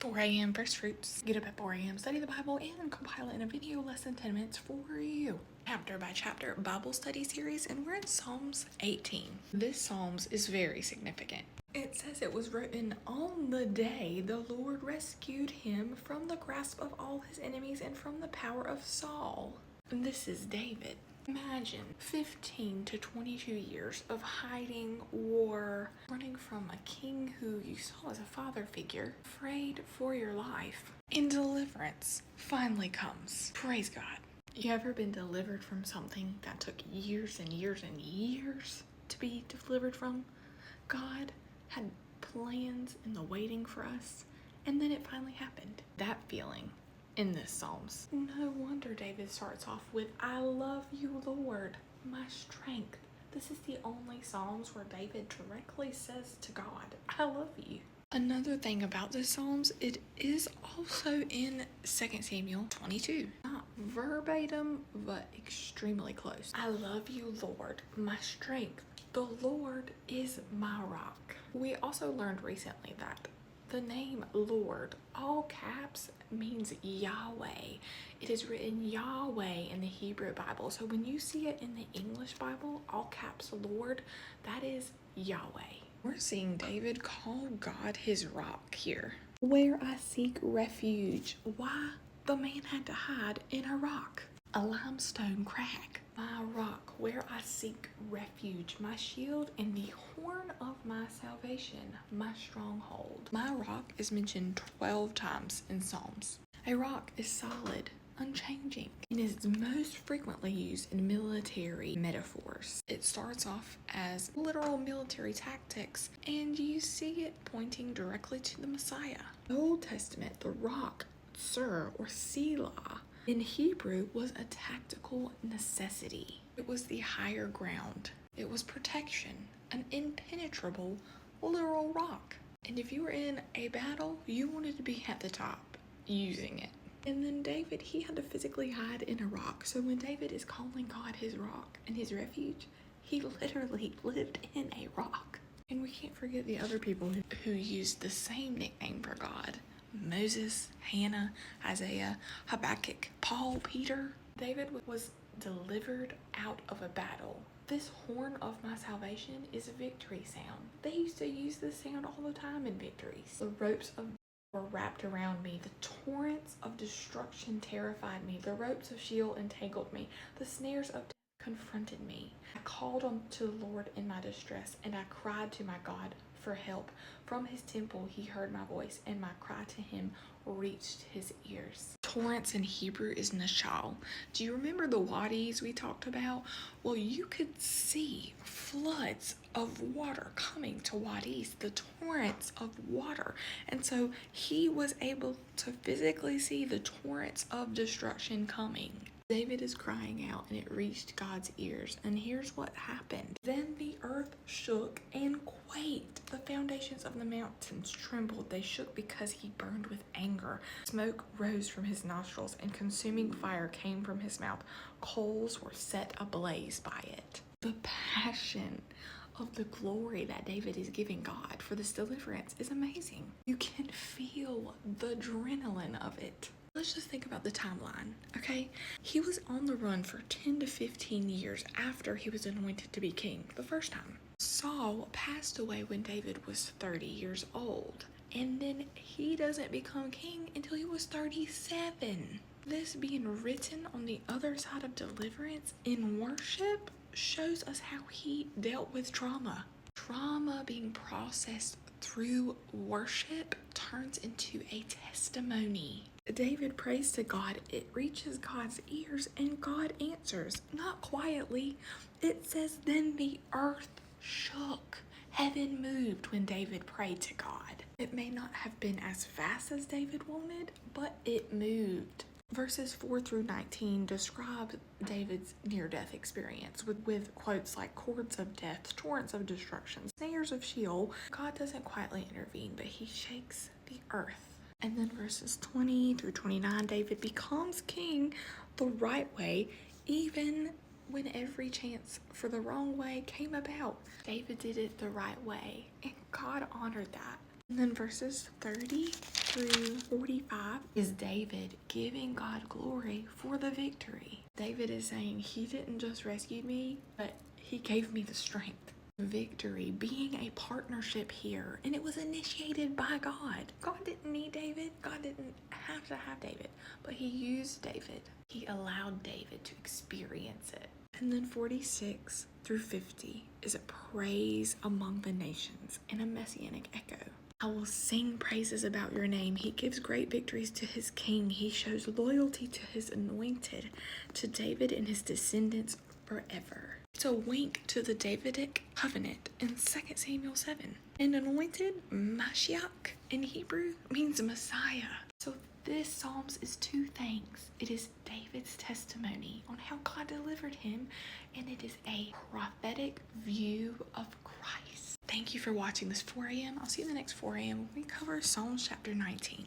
4 a.m. first fruits. Get up at 4 a.m., study the Bible, and compile it in a video lesson 10 minutes for you. Chapter by chapter Bible study series, and we're in Psalms 18. This Psalms is very significant. It says it was written on the day the Lord rescued him from the grasp of all his enemies and from the power of Saul. And this is David. Imagine 15 to 22 years of hiding, war, running from a king who you saw as a father figure, afraid for your life, and deliverance finally comes. Praise God. You ever been delivered from something that took years and years and years to be delivered from? God had plans in the waiting for us, and then it finally happened. That feeling in this Psalms. No wonder David starts off with, I love you, Lord, my strength. This is the only Psalms where David directly says to God, I love you. Another thing about this Psalms, it is also in 2 Samuel 22. Not verbatim, but extremely close. I love you, Lord, my strength. The Lord is my rock. We also learned recently that the name Lord, all caps, means Yahweh. It is written Yahweh in the Hebrew Bible. So when you see it in the English Bible, all caps Lord, that is Yahweh. We're seeing David call God his rock here. Where I seek refuge. Why? The man had to hide in a rock. A limestone crag. My rock, where I seek refuge, my shield and the horn of my salvation, my stronghold. My rock is mentioned 12 times in Psalms. A rock is solid, unchanging, and is most frequently used in military metaphors. It starts off as literal military tactics, and you see it pointing directly to the Messiah. In the Old Testament, the rock, Sur or Selah, in Hebrew was a tactical necessity. It was the higher ground. It was protection, an impenetrable literal rock. And if you were in a battle, you wanted to be at the top using it. And then David, he had to physically hide in a rock. So when David is calling God his rock and his refuge, he literally lived in a rock. And we can't forget the other people who used the same nickname for God. Moses, Hannah, Isaiah, Habakkuk, Paul, Peter. David was delivered out of a battle. This horn of my salvation is a victory sound. They used to use this sound all the time in victories. The ropes of were wrapped around me. The torrents of destruction terrified me. The ropes of Sheol entangled me. The snares of death confronted me. I called on to the Lord in my distress, and I cried to my God for help. From his temple he heard my voice, and my cry to him reached his ears. Torrents in Hebrew is nashal. Do you remember the wadis we talked about? Well, you could see floods of water coming to wadis, the torrents of water. And so he was able to physically see the torrents of destruction coming. David is crying out, and it reached God's ears. And here's what happened. Then the earth shook and quaked. The foundations of the mountains trembled. They shook because he burned with anger. Smoke rose from his nostrils, and consuming fire came from his mouth. Coals were set ablaze by it. The passion of the glory that David is giving God for this deliverance is amazing. You can feel the adrenaline of it. Let's just think about the timeline, okay? He was on the run for 10 to 15 years after he was anointed to be king the first time. Saul passed away when David was 30 years old, and then he doesn't become king until he was 37. This being written on the other side of deliverance in worship shows us how he dealt with trauma. Trauma being processed through worship turns into a testimony. David prays to God, it reaches God's ears, and God answers, not quietly. It says, then the earth shook. Heaven moved when David prayed to God. It may not have been as fast as David wanted, but it moved. Verses 4 through 19 describe David's near-death experience with quotes like cords of death, torrents of destruction, snares of Sheol. God doesn't quietly intervene, but he shakes the earth. And then verses 20 through 29, David becomes king the right way, even when every chance for the wrong way came about. David did it the right way, and God honored that. And then verses 30 through 45 is David giving God glory for the victory. David is saying he didn't just rescue me, but he gave me the strength. Victory being a partnership here, and it was initiated by God. God didn't need David. God didn't have to have David, but he used David. He allowed David to experience it. And then 46 through 50 is a praise among the nations and a messianic echo. I will sing praises about your name. He gives great victories to his king. He shows loyalty to his anointed, to David and his descendants forever. It's a wink to the Davidic covenant in 2 Samuel 7. And anointed, Mashiach, in Hebrew means Messiah. So this Psalms is two things. It is David's testimony on how God delivered him, and it is a prophetic view of Christ. Thank you for watching this 4 a.m. I'll see you in the next 4 a.m. when we cover Psalms chapter 19.